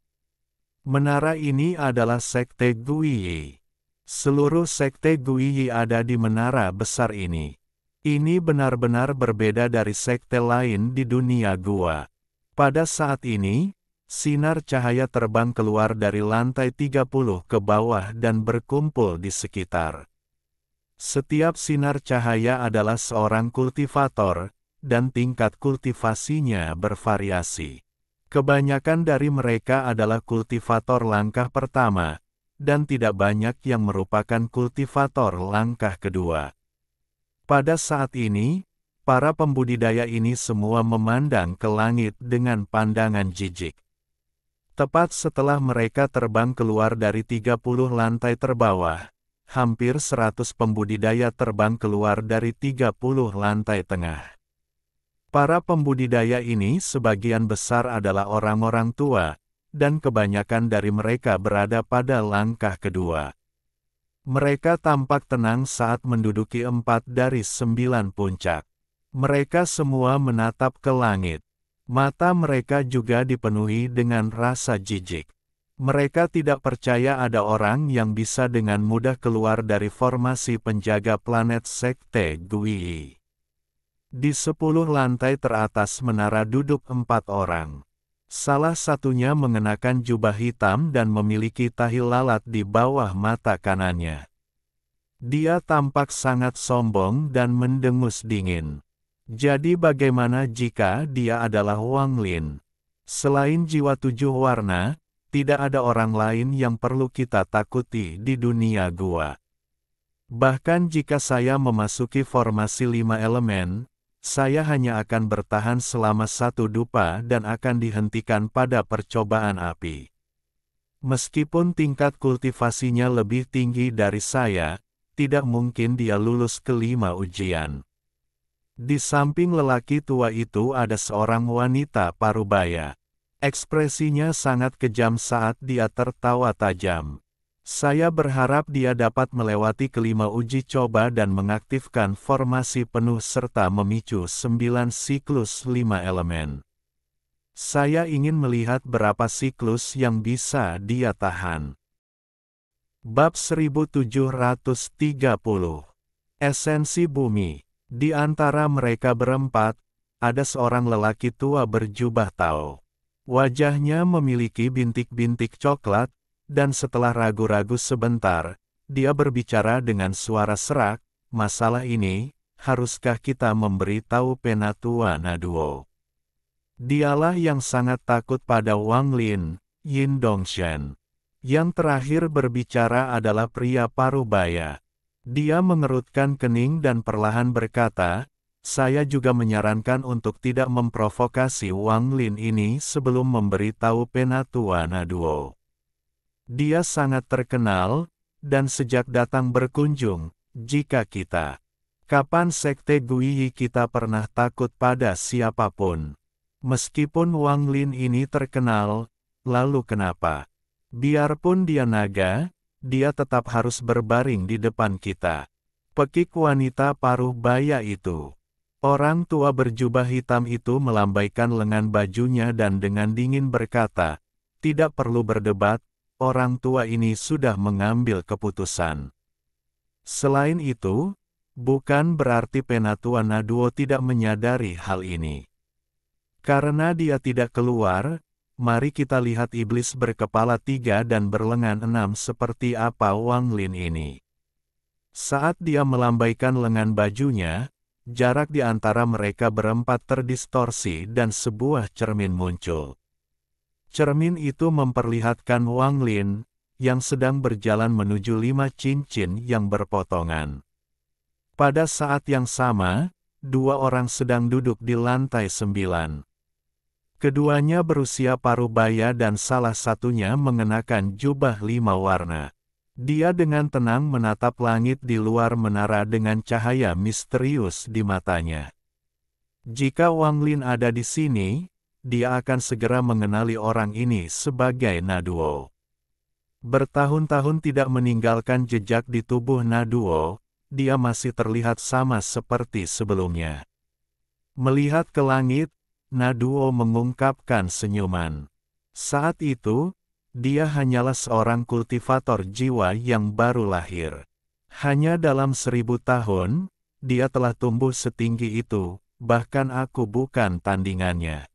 Menara ini adalah Sekte Guiyi. Seluruh Sekte Guiyi ada di menara besar ini. Ini benar-benar berbeda dari sekte lain di dunia gua. Pada saat ini, sinar cahaya terbang keluar dari lantai 30 ke bawah dan berkumpul di sekitar. Setiap sinar cahaya adalah seorang kultivator, dan tingkat kultivasinya bervariasi. Kebanyakan dari mereka adalah kultivator langkah pertama, dan tidak banyak yang merupakan kultivator langkah kedua. Pada saat ini, para pembudidaya ini semua memandang ke langit dengan pandangan jijik. Tepat setelah mereka terbang keluar dari 30 lantai terbawah, hampir 100 pembudidaya terbang keluar dari 30 lantai tengah. Para pembudidaya ini sebagian besar adalah orang-orang tua, dan kebanyakan dari mereka berada pada langkah kedua. Mereka tampak tenang saat menduduki 4 dari 9 puncak. Mereka semua menatap ke langit. Mata mereka juga dipenuhi dengan rasa jijik. Mereka tidak percaya ada orang yang bisa dengan mudah keluar dari formasi penjaga planet Sekte Guiyi. Di 10 lantai teratas menara duduk 4 orang. Salah satunya mengenakan jubah hitam dan memiliki tahi lalat di bawah mata kanannya. Dia tampak sangat sombong dan mendengus dingin. Jadi bagaimana jika dia adalah Wang Lin? Selain jiwa 7 warna, tidak ada orang lain yang perlu kita takuti di dunia gua. Bahkan jika saya memasuki formasi 5 elemen, saya hanya akan bertahan selama 1 dupa dan akan dihentikan pada percobaan api. Meskipun tingkat kultivasinya lebih tinggi dari saya, tidak mungkin dia lulus ke 5 ujian. Di samping lelaki tua itu ada seorang wanita parubaya. Ekspresinya sangat kejam saat dia tertawa tajam. Saya berharap dia dapat melewati kelima uji coba dan mengaktifkan formasi penuh serta memicu 9 siklus 5 elemen. Saya ingin melihat berapa siklus yang bisa dia tahan. Bab 1730. Esensi Bumi. Di antara mereka berempat, ada seorang lelaki tua berjubah Tao. Wajahnya memiliki bintik-bintik coklat, dan setelah ragu-ragu sebentar, dia berbicara dengan suara serak, "Masalah ini, haruskah kita memberitahu Penatua Naduo?" Dialah yang sangat takut pada Wang Lin, Yin Dongshan. Yang terakhir berbicara adalah pria parubaya. Dia mengerutkan kening dan perlahan berkata, "Saya juga menyarankan untuk tidak memprovokasi Wang Lin ini sebelum memberitahu Penatua Naduo. Dia sangat terkenal, dan sejak datang berkunjung, jika kita. Kapan Sekte Guiyi kita pernah takut pada siapapun? Meskipun Wang Lin ini terkenal, lalu kenapa? Biarpun dia naga, dia tetap harus berbaring di depan kita." Pekik wanita paruh baya itu. Orang tua berjubah hitam itu melambaikan lengan bajunya dan dengan dingin berkata, "Tidak perlu berdebat, orang tua ini sudah mengambil keputusan." Selain itu, bukan berarti Penatua Naduo tidak menyadari hal ini. Karena dia tidak keluar, mari kita lihat iblis berkepala 3 dan berlengan 6 seperti apa Wang Lin ini. Saat dia melambaikan lengan bajunya, jarak di antara mereka berempat terdistorsi dan sebuah cermin muncul. Cermin itu memperlihatkan Wang Lin, yang sedang berjalan menuju 5 cincin yang berpotongan. Pada saat yang sama, 2 orang sedang duduk di lantai 9. Keduanya berusia parubaya dan salah satunya mengenakan jubah 5 warna. Dia dengan tenang menatap langit di luar menara dengan cahaya misterius di matanya. Jika Wang Lin ada di sini, dia akan segera mengenali orang ini sebagai Naduo. Bertahun-tahun tidak meninggalkan jejak di tubuh Naduo, dia masih terlihat sama seperti sebelumnya. Melihat ke langit, Naduo mengungkapkan senyuman. Saat itu, dia hanyalah seorang kultivator jiwa yang baru lahir. Hanya dalam 1000 tahun, dia telah tumbuh setinggi itu, bahkan aku bukan tandingannya.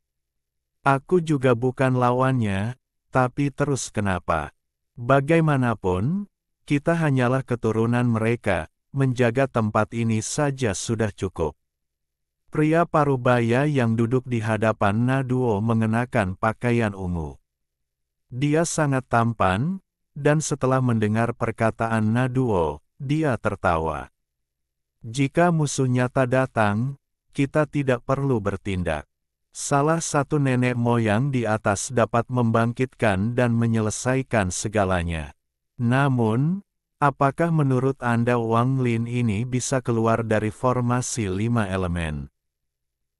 Aku juga bukan lawannya, tapi terus kenapa? Bagaimanapun, kita hanyalah keturunan mereka, menjaga tempat ini saja sudah cukup. Pria parubaya yang duduk di hadapan Naduo mengenakan pakaian ungu. Dia sangat tampan, dan setelah mendengar perkataan Naduo, dia tertawa. Jika musuh nyata datang, kita tidak perlu bertindak. Salah satu nenek moyang di atas dapat membangkitkan dan menyelesaikan segalanya. Namun, apakah menurut Anda Wang Lin ini bisa keluar dari formasi 5 elemen?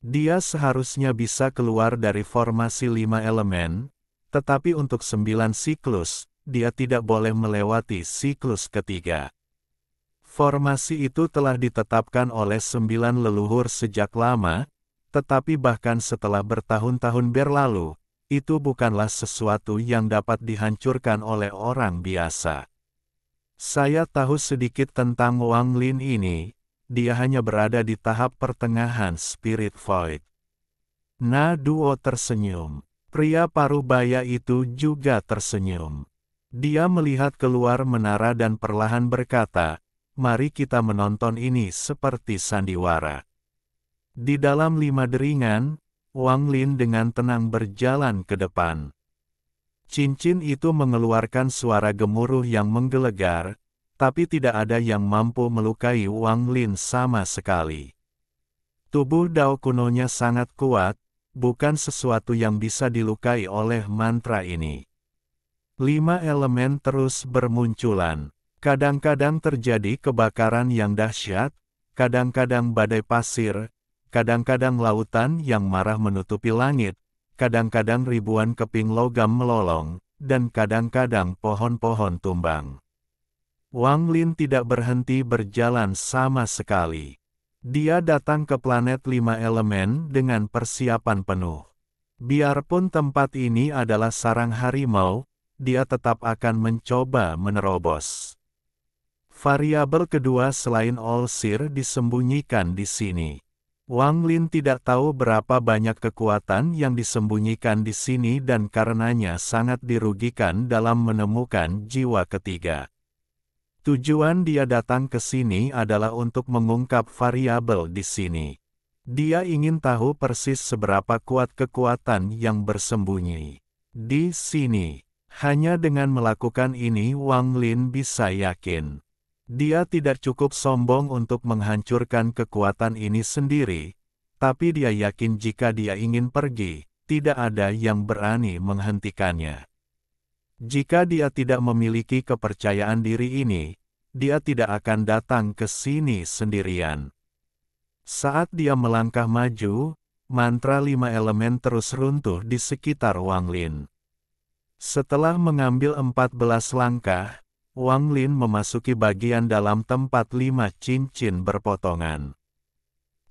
Dia seharusnya bisa keluar dari formasi 5 elemen, tetapi untuk 9 siklus, dia tidak boleh melewati siklus ketiga. Formasi itu telah ditetapkan oleh 9 leluhur sejak lama, tetapi bahkan setelah bertahun-tahun berlalu, itu bukanlah sesuatu yang dapat dihancurkan oleh orang biasa. Saya tahu sedikit tentang Wang Lin ini, dia hanya berada di tahap pertengahan Spirit Void. Naduo tersenyum. Pria parubaya itu juga tersenyum. Dia melihat keluar menara dan perlahan berkata, "Mari kita menonton ini seperti sandiwara." Di dalam 5 deringan, Wang Lin dengan tenang berjalan ke depan. Cincin itu mengeluarkan suara gemuruh yang menggelegar, tapi tidak ada yang mampu melukai Wang Lin sama sekali. Tubuh Dao kunonya sangat kuat, bukan sesuatu yang bisa dilukai oleh mantra ini. 5 elemen terus bermunculan. Kadang-kadang terjadi kebakaran yang dahsyat, kadang-kadang badai pasir, kadang-kadang lautan yang marah menutupi langit, kadang-kadang ribuan keping logam melolong, dan kadang-kadang pohon-pohon tumbang. Wang Lin tidak berhenti berjalan sama sekali. Dia datang ke planet 5 elemen dengan persiapan penuh. Biarpun tempat ini adalah sarang harimau, dia tetap akan mencoba menerobos. Variabel kedua selain All-Seer disembunyikan di sini. Wang Lin tidak tahu berapa banyak kekuatan yang disembunyikan di sini dan karenanya sangat dirugikan dalam menemukan jiwa ketiga. Tujuan dia datang ke sini adalah untuk mengungkap variabel di sini. Dia ingin tahu persis seberapa kuat kekuatan yang bersembunyi di sini. Hanya dengan melakukan ini Wang Lin bisa yakin. Dia tidak cukup sombong untuk menghancurkan kekuatan ini sendiri, tapi dia yakin jika dia ingin pergi, tidak ada yang berani menghentikannya. Jika dia tidak memiliki kepercayaan diri ini, dia tidak akan datang ke sini sendirian. Saat dia melangkah maju, mantra 5 elemen terus runtuh di sekitar Wang Lin. Setelah mengambil 14 langkah, Wang Lin memasuki bagian dalam tempat 5 cincin berpotongan.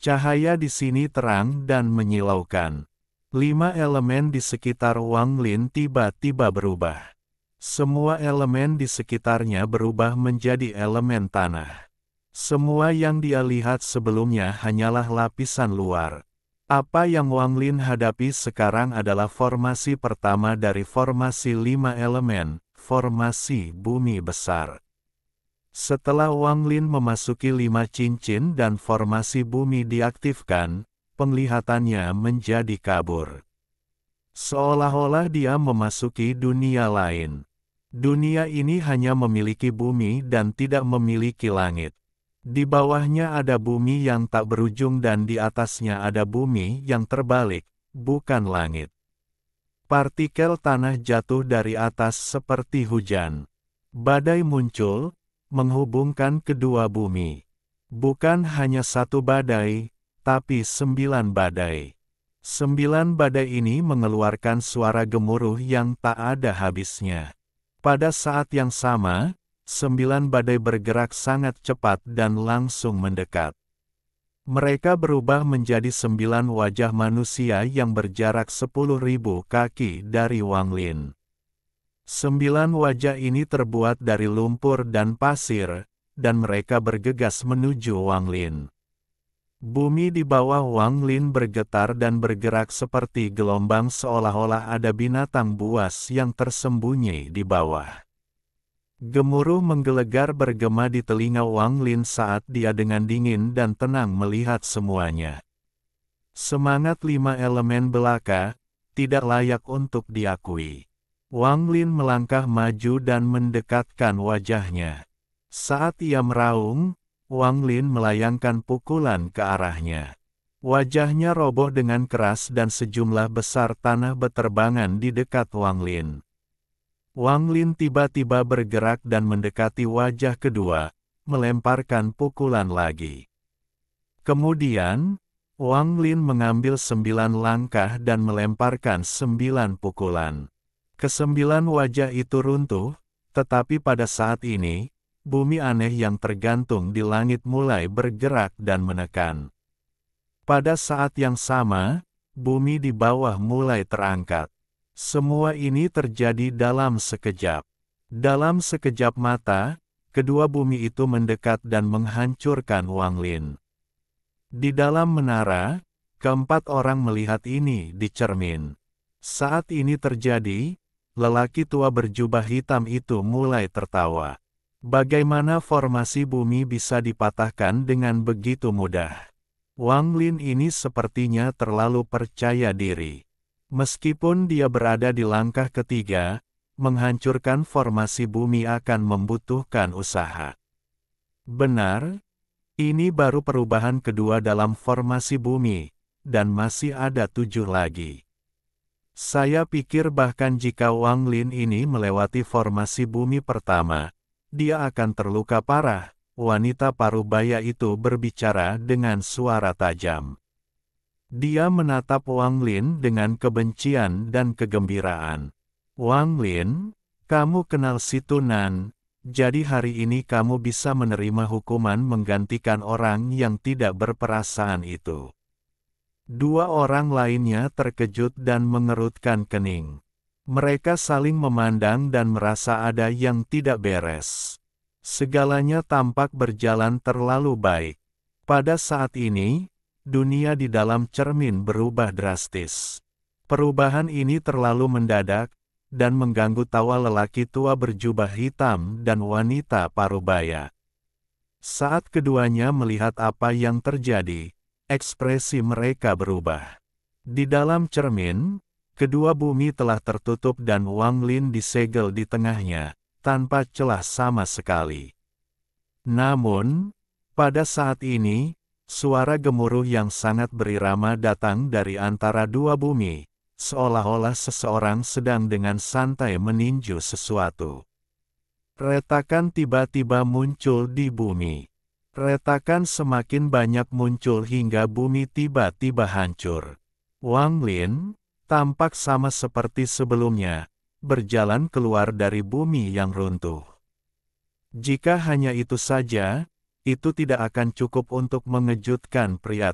Cahaya di sini terang dan menyilaukan. 5 elemen di sekitar Wang Lin tiba-tiba berubah. Semua elemen di sekitarnya berubah menjadi elemen tanah. Semua yang dia lihat sebelumnya hanyalah lapisan luar. Apa yang Wang Lin hadapi sekarang adalah formasi pertama dari formasi 5 elemen, formasi bumi besar. Setelah Wang Lin memasuki 5 cincin dan formasi bumi diaktifkan, penglihatannya menjadi kabur. Seolah-olah dia memasuki dunia lain. Dunia ini hanya memiliki bumi dan tidak memiliki langit. Di bawahnya ada bumi yang tak berujung dan di atasnya ada bumi yang terbalik, bukan langit. Partikel tanah jatuh dari atas seperti hujan. Badai muncul, menghubungkan kedua bumi. Bukan hanya satu badai, tapi 9 badai. 9 badai ini mengeluarkan suara gemuruh yang tak ada habisnya. Pada saat yang sama, 9 badai bergerak sangat cepat dan langsung mendekat. Mereka berubah menjadi 9 wajah manusia yang berjarak 10.000 kaki dari Wang Lin. 9 wajah ini terbuat dari lumpur dan pasir, dan mereka bergegas menuju Wang Lin. Bumi di bawah Wang Lin bergetar dan bergerak seperti gelombang seolah-olah ada binatang buas yang tersembunyi di bawah. Gemuruh menggelegar bergema di telinga Wang Lin saat dia dengan dingin dan tenang melihat semuanya. Semangat 5 elemen belaka, tidak layak untuk diakui. Wang Lin melangkah maju dan mendekatkan wajahnya. Saat ia meraung, Wang Lin melayangkan pukulan ke arahnya. Wajahnya roboh dengan keras dan sejumlah besar tanah beterbangan di dekat Wang Lin. Wang Lin tiba-tiba bergerak dan mendekati wajah kedua, melemparkan pukulan lagi. Kemudian, Wang Lin mengambil 9 langkah dan melemparkan 9 pukulan. Kesembilan wajah itu runtuh, tetapi pada saat ini, bumi aneh yang tergantung di langit mulai bergerak dan menekan. Pada saat yang sama, bumi di bawah mulai terangkat. Semua ini terjadi dalam sekejap. Dalam sekejap mata, kedua bumi itu mendekat dan menghancurkan Wang Lin. Di dalam menara, keempat orang melihat ini di cermin. Saat ini terjadi, lelaki tua berjubah hitam itu mulai tertawa. Bagaimana formasi bumi bisa dipatahkan dengan begitu mudah? Wang Lin ini sepertinya terlalu percaya diri. Meskipun dia berada di langkah ketiga, menghancurkan formasi bumi akan membutuhkan usaha. Benar, ini baru perubahan kedua dalam formasi bumi, dan masih ada 7 lagi. Saya pikir bahkan jika Wang Lin ini melewati formasi bumi pertama, dia akan terluka parah. Wanita parubaya itu berbicara dengan suara tajam. Dia menatap Wang Lin dengan kebencian dan kegembiraan. Wang Lin, kamu kenal si Tunan, jadi hari ini kamu bisa menerima hukuman menggantikan orang yang tidak berperasaan itu. Dua orang lainnya terkejut dan mengerutkan kening. Mereka saling memandang dan merasa ada yang tidak beres. Segalanya tampak berjalan terlalu baik. Pada saat ini, dunia di dalam cermin berubah drastis. Perubahan ini terlalu mendadak, dan mengganggu tawa lelaki tua berjubah hitam dan wanita parubaya. Saat keduanya melihat apa yang terjadi, ekspresi mereka berubah. Di dalam cermin, kedua bumi telah tertutup dan Wang Lin disegel di tengahnya, tanpa celah sama sekali. Namun, pada saat ini, suara gemuruh yang sangat berirama datang dari antara dua bumi, seolah-olah seseorang sedang dengan santai meninju sesuatu. Retakan tiba-tiba muncul di bumi. Retakan semakin banyak muncul hingga bumi tiba-tiba hancur. Wang Lin, tampak sama seperti sebelumnya, berjalan keluar dari bumi yang runtuh. Jika hanya itu saja, itu tidak akan cukup untuk mengejutkan pria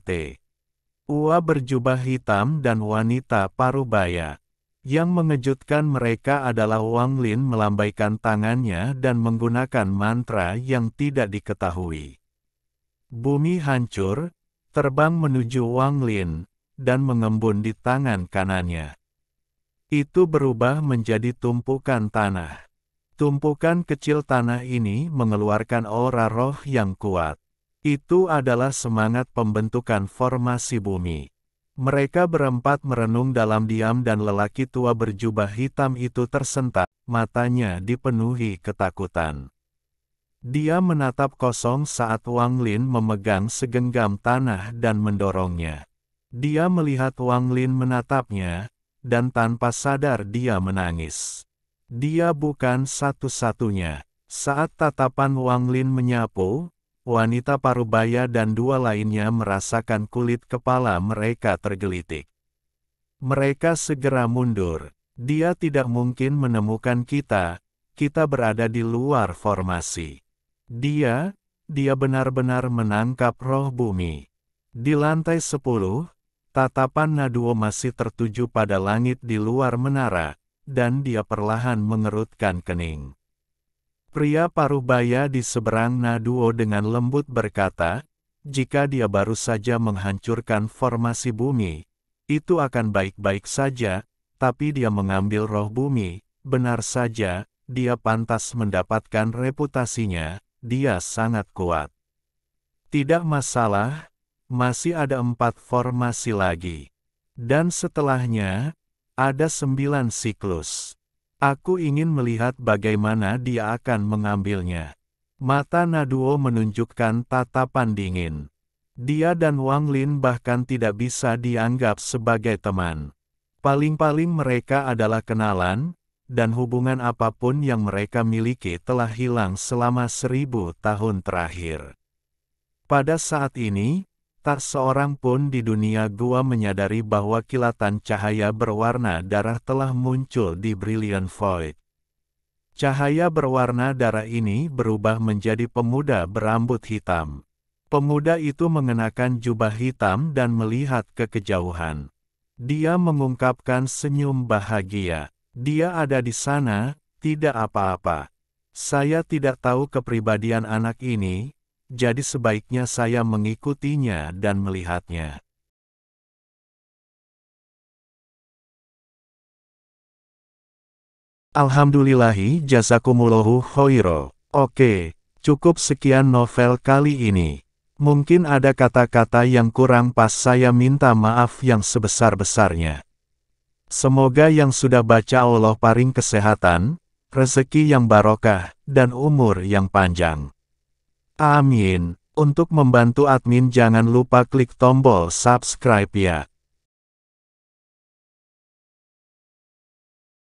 tua berjubah hitam dan wanita parubaya. Yang mengejutkan mereka adalah Wang Lin melambaikan tangannya dan menggunakan mantra yang tidak diketahui. Bumi hancur, terbang menuju Wang Lin, dan mengembun di tangan kanannya. Itu berubah menjadi tumpukan tanah. Tumpukan kecil tanah ini mengeluarkan aura roh yang kuat. Itu adalah semangat pembentukan formasi bumi. Mereka berempat merenung dalam diam dan lelaki tua berjubah hitam itu tersentak, matanya dipenuhi ketakutan. Dia menatap kosong saat Wang Lin memegang segenggam tanah dan mendorongnya. Dia melihat Wang Lin menatapnya, dan tanpa sadar dia menangis. Dia bukan satu-satunya. Saat tatapan Wang Lin menyapu, wanita parubaya dan dua lainnya merasakan kulit kepala mereka tergelitik. Mereka segera mundur. Dia tidak mungkin menemukan kita, kita berada di luar formasi. Dia benar-benar menangkap roh bumi. Di lantai 10, tatapan Naduo masih tertuju pada langit di luar menara, dan dia perlahan mengerutkan kening. Pria paruh baya di seberang Naduo dengan lembut berkata, jika dia baru saja menghancurkan formasi bumi, itu akan baik-baik saja, tapi dia mengambil roh bumi, benar saja, dia pantas mendapatkan reputasinya, dia sangat kuat. Tidak masalah, masih ada 4 formasi lagi. Dan setelahnya, ada 9 siklus. Aku ingin melihat bagaimana dia akan mengambilnya. Mata Naduo menunjukkan tatapan dingin. Dia dan Wang Lin bahkan tidak bisa dianggap sebagai teman. Paling-paling mereka adalah kenalan, dan hubungan apapun yang mereka miliki telah hilang selama 1000 tahun terakhir. Pada saat ini, tak seorang pun di dunia gua menyadari bahwa kilatan cahaya berwarna darah telah muncul di Brilliant Void. Cahaya berwarna darah ini berubah menjadi pemuda berambut hitam. Pemuda itu mengenakan jubah hitam dan melihat ke kejauhan. Dia mengungkapkan senyum bahagia. Dia ada di sana, tidak apa-apa. Saya tidak tahu kepribadian anak ini, jadi sebaiknya saya mengikutinya dan melihatnya. Alhamdulillahi jazakumullahu khairo. Oke, cukup sekian novel kali ini. Mungkin ada kata-kata yang kurang pas, saya minta maaf yang sebesar-besarnya. Semoga yang sudah baca Allah paring kesehatan, rezeki yang barokah, dan umur yang panjang. Amin. Untuk membantu admin jangan lupa klik tombol subscribe ya.